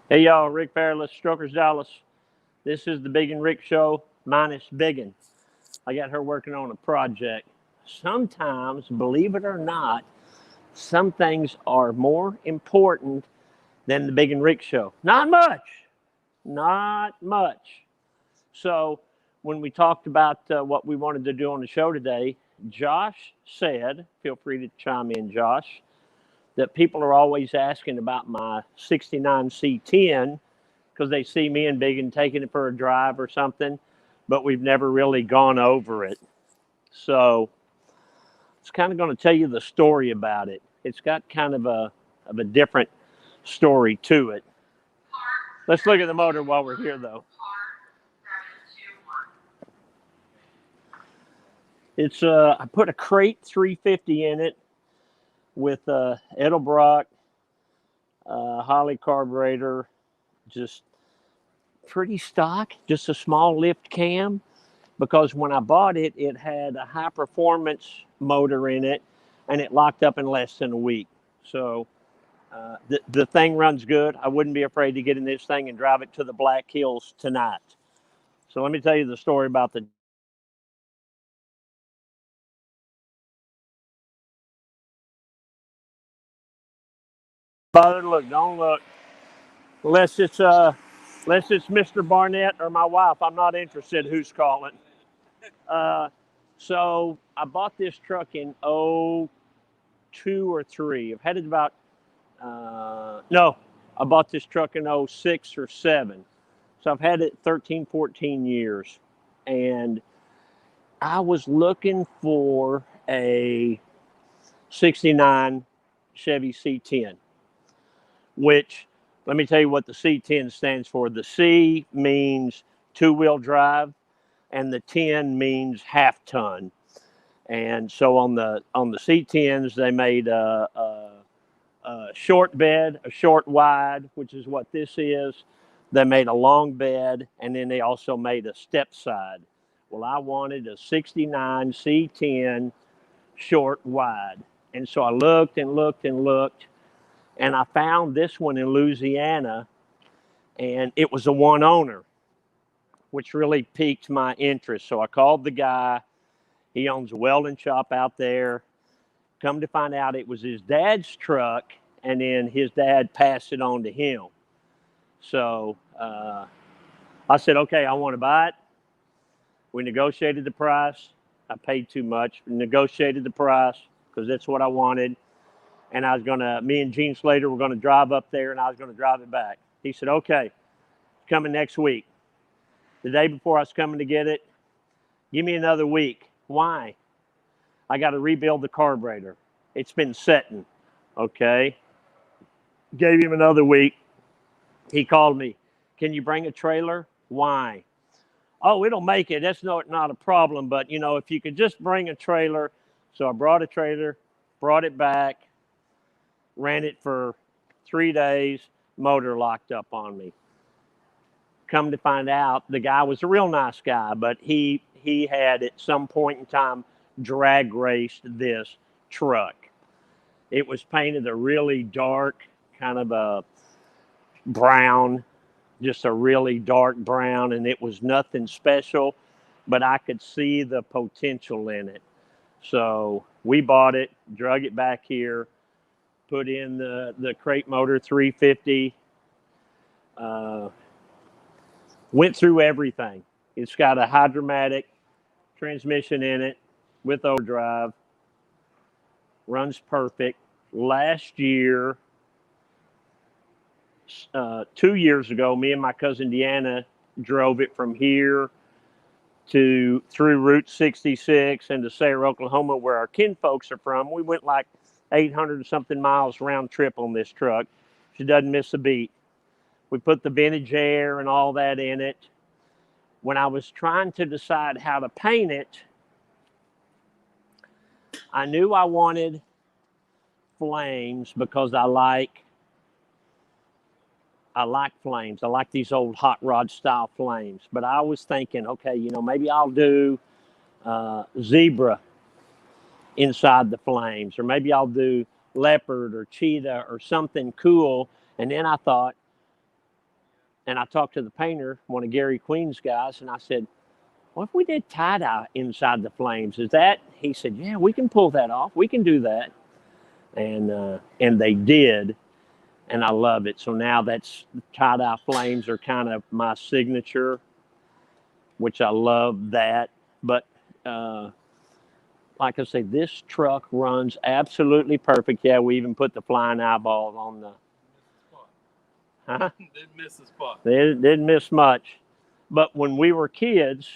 Hey y'all, Rick Fairless, Strokers Dallas. This is the Big and Rick Show minus Bigun. I got her working on a project. Sometimes, believe it or not, some things are more important than the Big and Rick Show. Not much. Not much. So when we talked about what we wanted to do on the show today, Josh said, feel free to chime in, Josh, that people are always asking about my 69 C10 because they see me and Bigun taking it for a drive or something, but we've never really gone over it. So it's kind of going to tell you the story about it. It's got kind of a different story to it. Let's look at the motor while we're here, though. It's I put a crate 350 in it with Edelbrock, Holly carburetor, just pretty stock, just a small lift cam. Because when I bought it, it had a high performance motor in it, and it locked up in less than a week. So the thing runs good. I wouldn't be afraid to get in this thing and drive it to the Black Hills tonight. So let me tell you the story about the. Father, look, don't look. Unless it's Mr. Barnett or my wife. I'm not interested who's calling. Uh, so I bought this truck in 02 or 3. I've had it about no, I bought this truck in 06 or 7. So I've had it 13, 14 years. And I was looking for a 69 Chevy C10, which let me tell you what the C10 stands for. The C means two-wheel drive, and the 10 means half ton. And so on the C10s, they made a short bed, a short wide, which is what this is. They made a long bed, and then they also made a step side. Well, I wanted a 69 C10 short wide. And so I looked and looked and looked, and I found this one in Louisiana, and it was a one owner, which really piqued my interest. So I called the guy. He owns a welding shop out there. Come to find out, it was his dad's truck, and then his dad passed it on to him. So I said, okay, I want to buy it. We negotiated the price. I paid too much. We negotiated the price because that's what I wanted. And me and Gene Slater were going to drive up there, and I was going to drive it back. He said, okay, coming next week. The day before I was coming to get it, give me another week. Why? I got to rebuild the carburetor. It's been setting. Okay. Gave him another week. He called me. Can you bring a trailer? Why? Oh, it'll make it. That's not a problem. But, if you could just bring a trailer. So I brought a trailer, brought it back, ran it for 3 days, motor locked up on me. Come to find out, the guy was a real nice guy, but he had at some point in time drag raced this truck. It was painted a really dark, kind of a brown, just a really dark brown, and it was nothing special, but I could see the potential in it. So we bought it, drug it back here, put in the crate motor 350, went through everything. It's got a hydromatic transmission in it with overdrive, runs perfect. Last year, 2 years ago, me and my cousin Deanna drove it from here through Route 66 into Sayre, Oklahoma, where our kinfolks are from. We went like 800 and something miles round trip on this truck. She doesn't miss a beat. We put the vintage air and all that in it. When I was trying to decide how to paint it, I knew I wanted flames because I like flames. I like these old hot rod style flames. But I was thinking, okay, maybe I'll do zebra inside the flames, or maybe I'll do leopard or cheetah or something cool. And then I thought, and I talked to the painter, one of Gary Queen's guys, and I said, what if we did tie-dye inside the flames? Is that? He said, yeah, we can pull that off. We can do that. And they did, and I love it. So now that's tie-dye flames are kind of my signature, which I love that. But like I say, this truck runs absolutely perfect. Yeah, we even put the flying eyeballs on the. Huh? Didn't miss the spot. They didn't miss much. But when we were kids,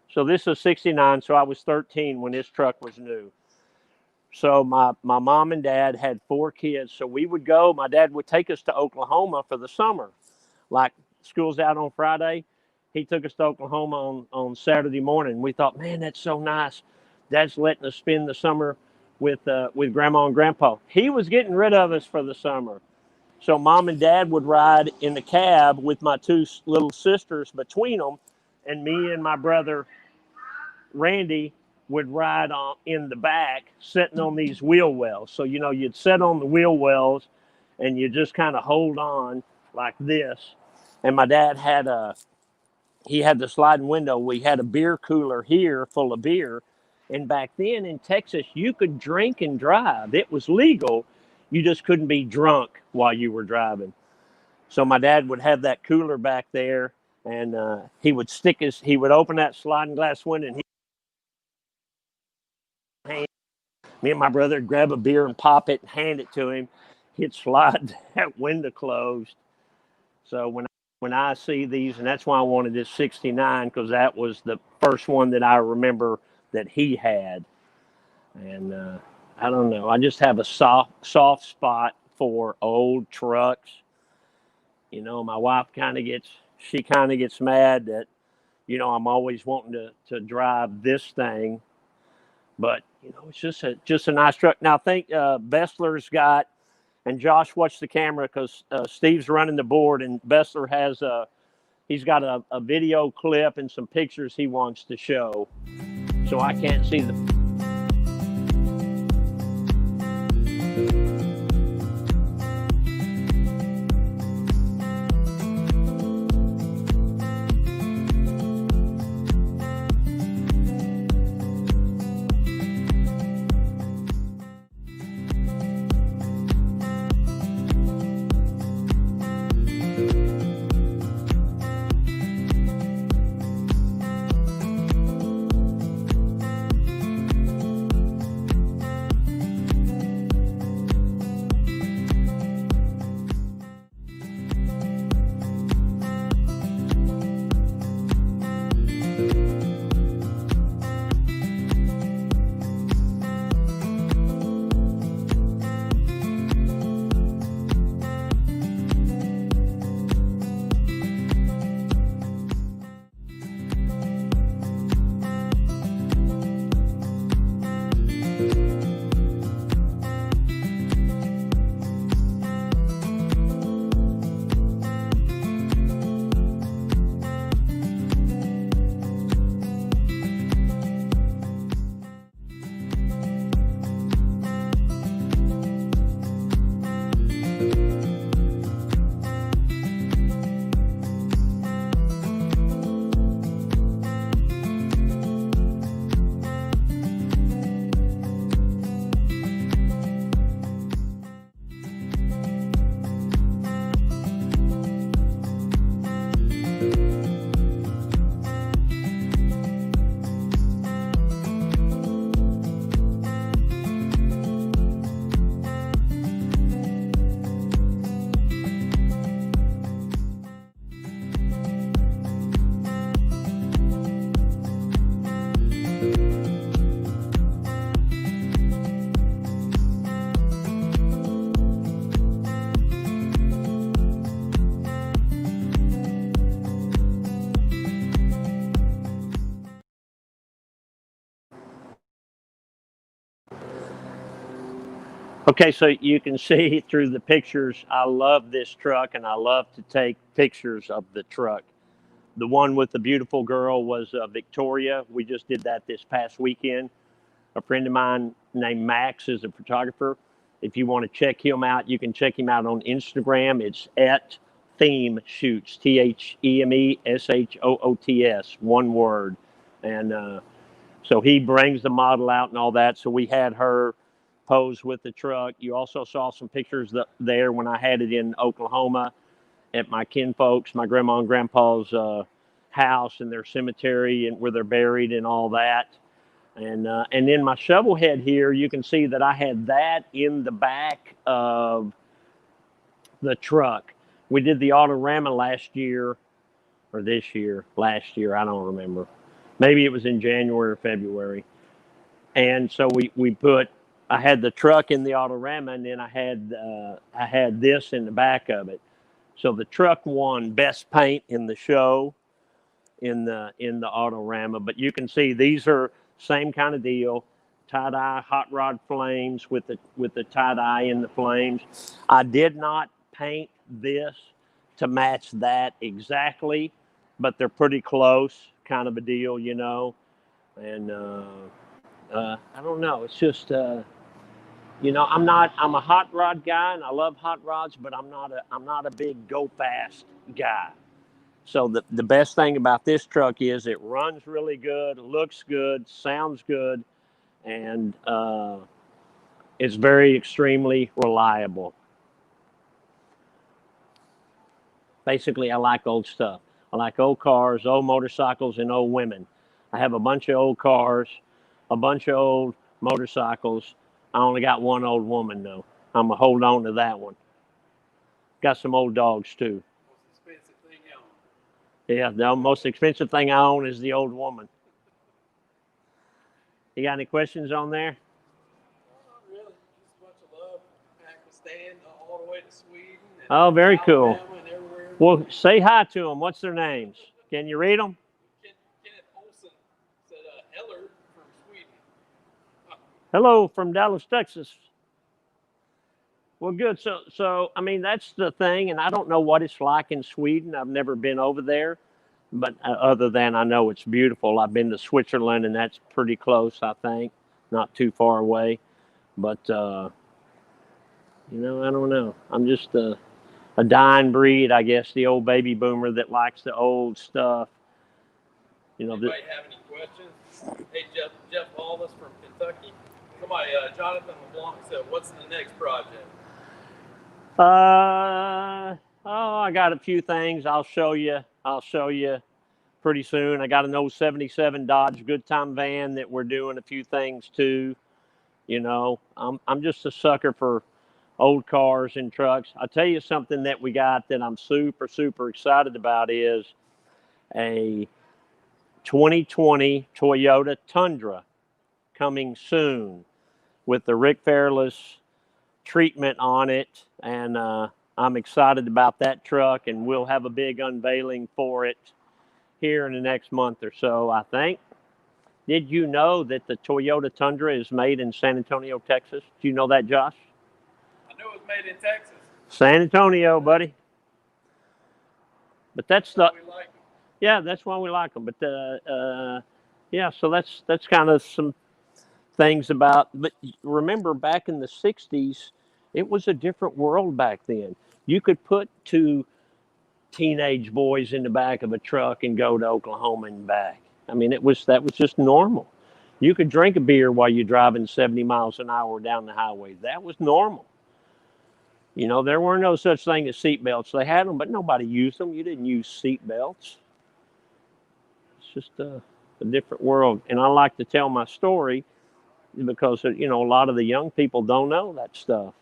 so this is 69, so I was 13 when this truck was new. So my mom and dad had 4 kids. So we would go, my dad would take us to Oklahoma for the summer. Like school's out on Friday, he took us to Oklahoma on Saturday morning. We thought, man, that's so nice. Dad's letting us spend the summer with Grandma and Grandpa. He was getting rid of us for the summer. So Mom and Dad would ride in the cab with my 2 little sisters between them, and me and my brother Randy would ride on in the back, sitting on these wheel wells. So you'd sit on the wheel wells, and you just kind of hold on like this. And my dad had he had the sliding window. We had a beer cooler here full of beer, and back then in Texas, you could drink and drive. It was legal. You just couldn't be drunk while you were driving. So my dad would have that cooler back there, and he would open that sliding glass window, and me and my brother would grab a beer and pop it and hand it to him. He'd slide that window closed. So when I see these, and that's why I wanted this 69, because that was the first one that I remember that he had. And I don't know. I just have a soft spot for old trucks. My wife kind of gets mad that, I'm always wanting to drive this thing. But, it's just a nice truck. Now, I think Bessler's got, and Josh, watch the camera because Steve's running the board, and Bessler has he's got a video clip and some pictures he wants to show. So I can't see the. Okay, so you can see through the pictures, I love this truck, and I love to take pictures of the truck. The one with the beautiful girl was Victoria. We just did that this past weekend. A friend of mine named Max is a photographer. If you want to check him out, you can check him out on Instagram. It's at theme shoots, THEMESHOOTS, one word. And so he brings the model out and all that. So we had her pose with the truck. You also saw some pictures there when I had it in Oklahoma at my kinfolks, my grandma and grandpa's house and their cemetery, and where they're buried and all that. And then my shovel head here, you can see that I had that in the back of the truck. We did the Autorama last year, or this year, last year, I don't remember. Maybe it was in January or February. And so I had the truck in the Autorama, and then I had this in the back of it. So the truck won best paint in the show in the Autorama. But you can see these are same kind of deal, tie-dye hot rod flames with the tie-dye in the flames. I did not paint this to match that exactly, but they're pretty close, kind of a deal, you know. And I don't know. It's just you know, I'm a hot rod guy, and I love hot rods, but I'm not a big go fast guy. So the best thing about this truck is it runs really good, looks good, sounds good, and it's very extremely reliable. Basically, I like old stuff. I like old cars, old motorcycles, and old women. I have a bunch of old cars, a bunch of old motorcycles. I only got one old woman, though. I'm going to hold on to that one. Got some old dogs, too. Most expensive thing you own. Yeah, the most expensive thing I own is the old woman. You got any questions on there? No, not really. Just a bunch of love. Pakistan all the way to Sweden. And Oh, very cool. Alabama and everywhere. Well, say hi to them. What's their names? Can you read them? Kenneth Olson said Heller from Sweden. Hello from Dallas, Texas. Well, good. So I mean, that's the thing, and I don't know what it's like in Sweden. I've never been over there, but other than I know it's beautiful. I've been to Switzerland, and that's pretty close, I think, not too far away. But you know, I don't know. I'm just a dying breed, I guess, the old baby boomer that likes the old stuff. You know. Anybody have any questions? Hey, Jeff Wallace from Kentucky. Somebody, Jonathan LeBlanc said, "What's the next project?" I got a few things. I'll show you pretty soon. I got an old 77 Dodge Good Time van that we're doing a few things to. You know, I'm just a sucker for old cars and trucks. I'll tell you something that we got that I'm super, super excited about is a 2020 Toyota Tundra coming soon with the Rick Fairless treatment on it, and I'm excited about that truck, and we'll have a big unveiling for it here in the next month or so, I think. Did you know that the Toyota Tundra is made in San Antonio, Texas? Do you know that, Josh? I knew it was made in Texas. San Antonio, buddy. But that's the we like them. Yeah, that's why we like them. But yeah, so that's kind of some things about. But remember, back in the '60s, it was a different world back then. You could put two teenage boys in the back of a truck and go to Oklahoma and back. I mean, that was just normal. You could drink a beer while you're driving 70 miles an hour down the highway. That was normal. You know, there were no such thing as seat belts. They had them, but nobody used them. You didn't use seat belts. It's just a different world. And I like to tell my story because, you know, a lot of the young people don't know that stuff.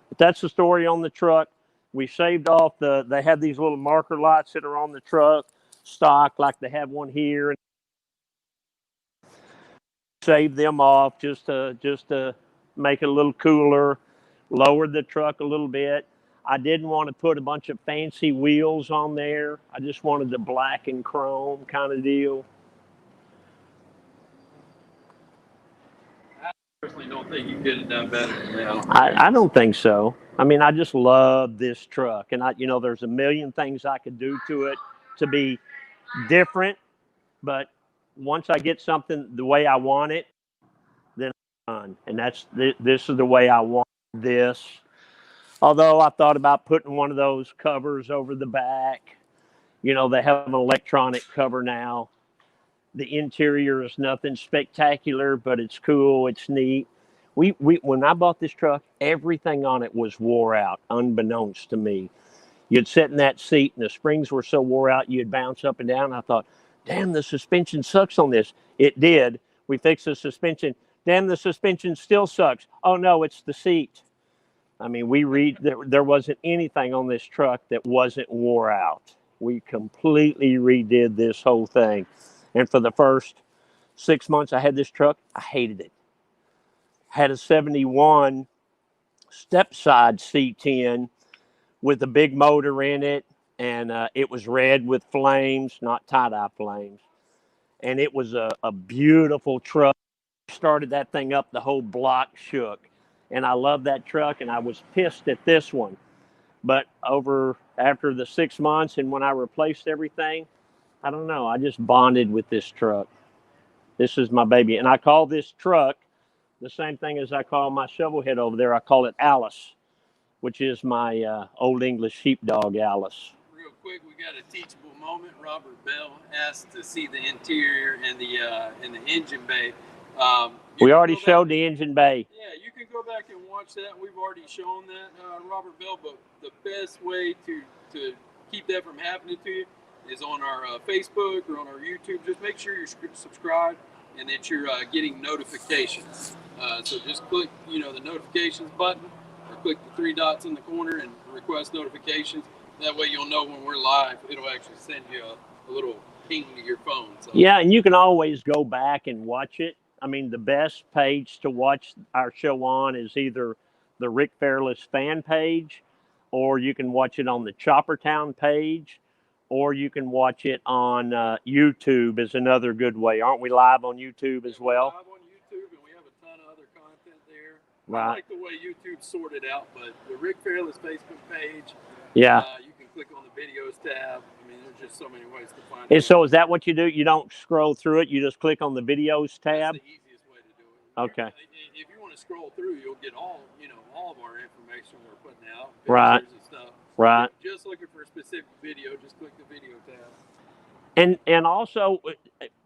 But that's the story on the truck. We shaved off they have these little marker lights that are on the truck, stock, like they have one here. And shaved them off just to make it a little cooler, lowered the truck a little bit. I didn't want to put a bunch of fancy wheels on there. I just wanted the black and chrome kind of deal. I personally don't think you could have done better than that. I don't think so. I mean, I just love this truck, and you know, there's a million things I could do to it to be different, but once I get something the way I want it, then I'm done. And this is the way I want this. Although I thought about putting one of those covers over the back. You know, they have an electronic cover now. The interior is nothing spectacular, but it's cool. It's neat. We when I bought this truck, everything on it was wore out, unbeknownst to me. You'd sit in that seat, and the springs were so wore out, you'd bounce up and down. I thought, damn, the suspension sucks on this. It did. We fixed the suspension. Damn, the suspension still sucks. Oh no, it's the seat. I mean, there wasn't anything on this truck that wasn't wore out. We completely redid this whole thing. And for the first 6 months I had this truck, I hated it. Had a 71 step side C10 with a big motor in it. And it was red with flames, not tie-dye flames. And it was a beautiful truck. Started that thing up, the whole block shook. And I love that truck, and I was pissed at this one. But after the 6 months and when I replaced everything, I don't know, I just bonded with this truck. This is my baby. And I call this truck the same thing as I call my shovel head over there. I call it Alice, which is my Old English sheepdog, Alice. Real quick, we got a teachable moment. Robert Bell asked to see the interior and the engine bay. We already showed the engine bay. Yeah, you can go back and watch that. We've already shown that, Robert Bell. But the best way to keep that from happening to you is on our Facebook or on our YouTube. Just make sure you're subscribed and that you're getting notifications. So just click, the notifications button, or click the three dots in the corner and request notifications. That way you'll know when we're live. It'll actually send you a little ping to your phone. So. Yeah, and you can always go back and watch it. I mean, the best page to watch our show on is either the Rick Fairless fan page, or you can watch it on the Choppertown page, or you can watch it on YouTube is another good way. Aren't we live on YouTube as well? We're live on YouTube, and we have a ton of other content there. Right. I like the way YouTube's sorted out, but the Rick Fairless Facebook page, yeah, you can click on the videos tab. I mean, there's just so many ways to find it. And so is that what you do? You don't scroll through it. You just click on the videos tab? That's the easiest way to do it. Okay. If you want to scroll through, you'll get all of our information we're putting out. Right. And stuff. Right. If you're just looking for a specific video, just click the video tab. And also,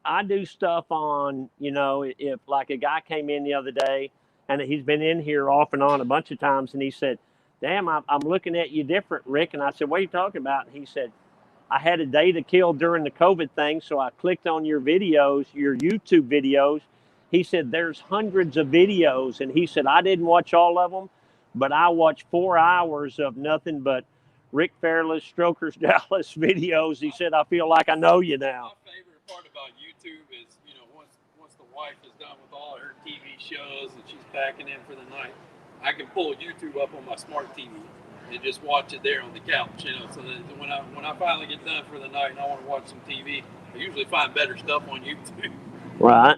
I do stuff on, if like a guy came in the other day, and he's been in here off and on a bunch of times, and he said, damn, I'm looking at you different, Rick. And I said, what are you talking about? And he said, I had a day to kill during the COVID thing, so I clicked on your videos, your YouTube videos. He said, there's hundreds of videos. And he said, I didn't watch all of them, but I watched 4 hours of nothing but Rick Fairless, Strokers Dallas videos. He said, I feel like I know you now. My favorite part about YouTube is, once the wife is done with all her TV shows and she's packing in for the night, I can pull YouTube up on my smart TV and just watch it there on the couch, So that when I finally get done for the night and I want to watch some TV, I usually find better stuff on YouTube. Right.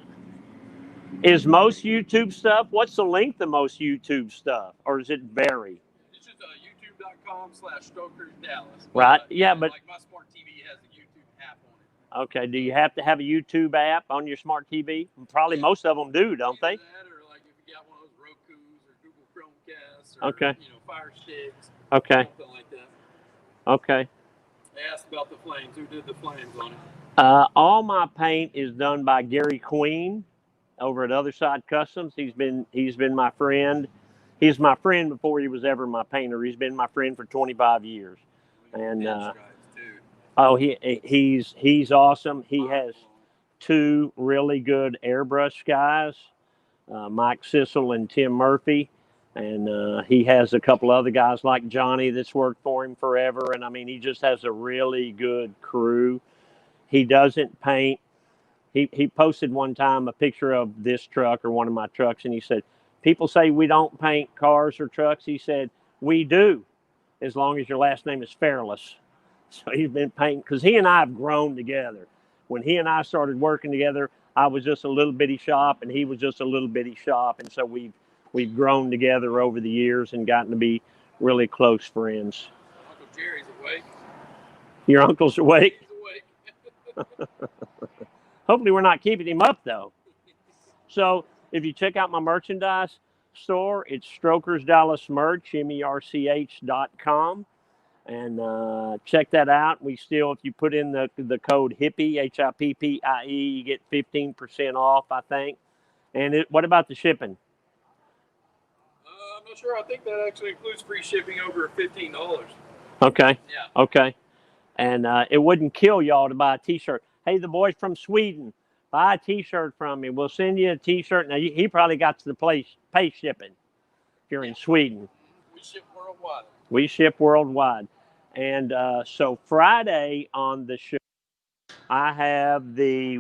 Is most YouTube stuff, what's the length of most YouTube stuff? Or does it vary? It's just youtube.com/StokersDallas. Right. Yeah, but like my smart TV has a YouTube app on it. Okay. Do you have to have a YouTube app on your smart TV? Probably most of them do, don't they? That, or like if you got one of those Roku's or Google Chromecasts or okay. Fire Sticks. Okay. Something like that. Okay. They asked about the flames. Who did the flames on it? All my paint is done by Gary Queen over at Other Side Customs. He's been my friend. He's my friend before he was ever my painter. He's been my friend for 25 years. And he's awesome. He has 2 really good airbrush guys, Mike Sissel and Tim Murphy. And he has a couple other guys like Johnny that's worked for him forever. And I mean, he just has a really good crew. He doesn't paint. He posted one time a picture of this truck or one of my trucks, and he said, people say we don't paint cars or trucks. He said, we do, as long as your last name is Fairless. So he's been painting, because he and I have grown together. When he and I started working together, I was just a little bitty shop, and he was just a little bitty shop. And so we've grown together over the years and gotten to be really close friends. Uncle Jerry's awake. Your uncle's awake? He's awake. Hopefully we're not keeping him up, though. So if you check out my merchandise, store. It's Strokers Dallas Merch, MERCH.com. And check that out. We still, if you put in the code HIPPIE, HIPPIE, you get 15% off, I think. And what about the shipping? I'm not sure. I think that actually includes free shipping over $15. Okay. Yeah. Okay. And it wouldn't kill y'all to buy a T-shirt. Hey, the boys from Sweden, buy a T-shirt from me. We'll send you a T-shirt. Now, he probably got to the place pay shipping if you're in Sweden. We ship worldwide. We ship worldwide. And so Friday on the show, I have the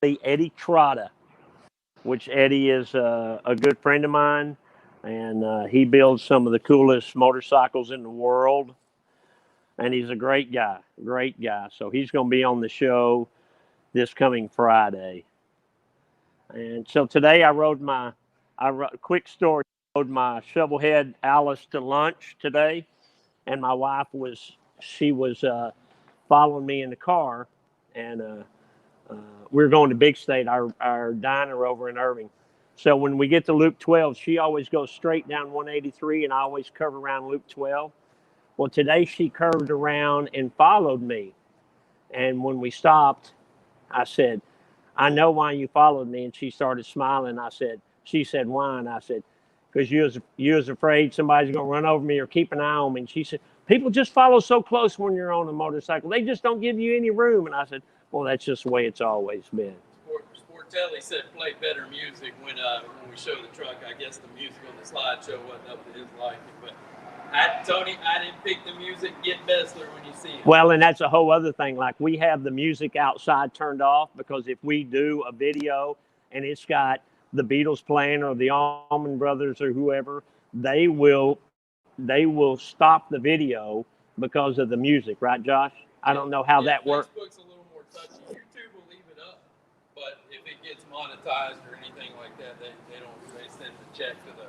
Eddie Trotta, which Eddie is a good friend of mine. And he builds some of the coolest motorcycles in the world. And he's a great guy. So he's going to be on the show this coming Friday. And so today quick story, I rode my shovelhead Alice to lunch today. And my wife was following me in the car. And we were going to Big State, our diner over in Irving. So when we get to Loop 12, she always goes straight down 183, and I always curve around Loop 12. Well, today she curved around and followed me. And when we stopped, I said, I know why you followed me. And she started smiling. She said, why? And I said, because you was afraid somebody's going to run over me or keep an eye on me. And she said, people just follow so close when you're on a motorcycle. They just don't give you any room. And I said, well, that's just the way it's always been. Sportelli said play better music when we show the truck. I guess the music on the slideshow wasn't up to his liking. But Tony, I didn't pick the music. Get Bessler when you see him. Well, and that's a whole other thing. Like, we have the music outside turned off because if we do a video and it's got the Beatles playing or the Allman Brothers or whoever, they will stop the video because of the music, right, Josh? I don't know how that works. Facebook's a little more touchy. YouTube will leave it up, but if it gets monetized or anything like that, they send the check to the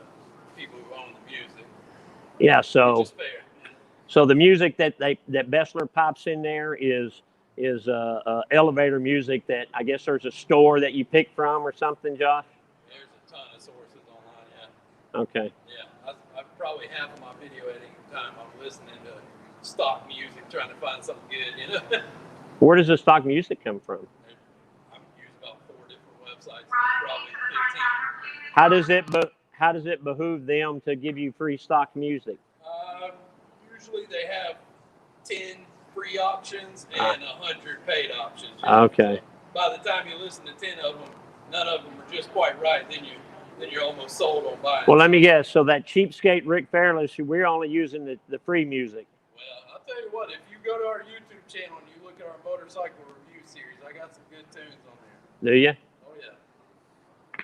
people who own the music. Yeah, so which is fair. So the music that Bessler pops in there is elevator music that I guess there's a store that you pick from or something, Josh? There's a ton of sources online, yeah. Okay. Yeah, I've probably half of my video editing time I'm listening to stock music, trying to find something good, you know. Where does the stock music come from? I've used about 4 different websites, probably 15. How does it behoove them to give you free stock music? Usually they have 10 free options and 100 paid options. Okay. So by the time you listen to 10 of them, none of them are just quite right. Then you're almost sold on buying. Well, let me guess. So that cheapskate Rick Fairless, we're only using the free music. Well, I'll tell you what. If you go to our YouTube channel and you look at our motorcycle review series, I got some good tunes on there. Do you? Oh yeah.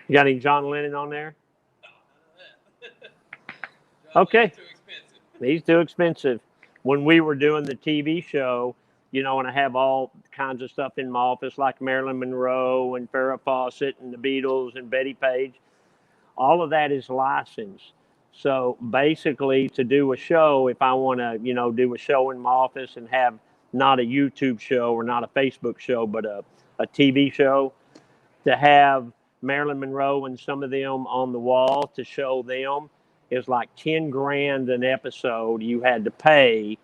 You got any John Lennon on there? No, none of that. Okay. Too expensive. He's too expensive. When we were doing the TV show, and I have all kinds of stuff in my office, like Marilyn Monroe and Farrah Fawcett and the Beatles and Betty Page, all of that is licensed. So basically, to do a show, if I want to, do a show in my office and have not a YouTube show or not a Facebook show, but a TV show, to have Marilyn Monroe and some of them on the wall to show them is like $10,000 an episode. You had to pay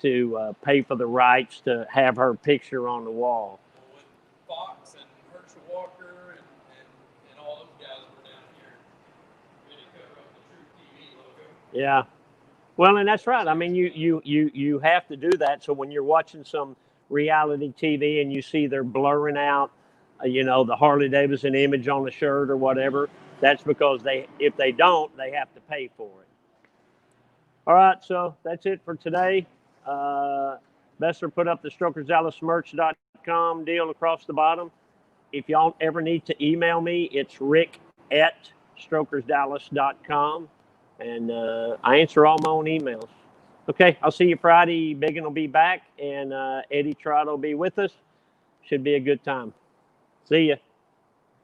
for the rights to have her picture on the wall. When Fox and Herschel Walker and all those guys were down here, they cover up the True TV logo. Yeah. Well, and that's right. I mean, you have to do that. So when you're watching some reality TV and you see they're blurring out, the Harley Davidson image on the shirt or whatever, that's because if they don't, they have to pay for it. All right, so that's it for today. Bessler put up the StrokersDallasMerch.com deal across the bottom. If y'all ever need to email me, it's rick@StrokersDallas.com. And I answer all my own emails. Okay, I'll see you Friday. Bigun will be back, and Eddie Trotta will be with us. Should be a good time. See ya.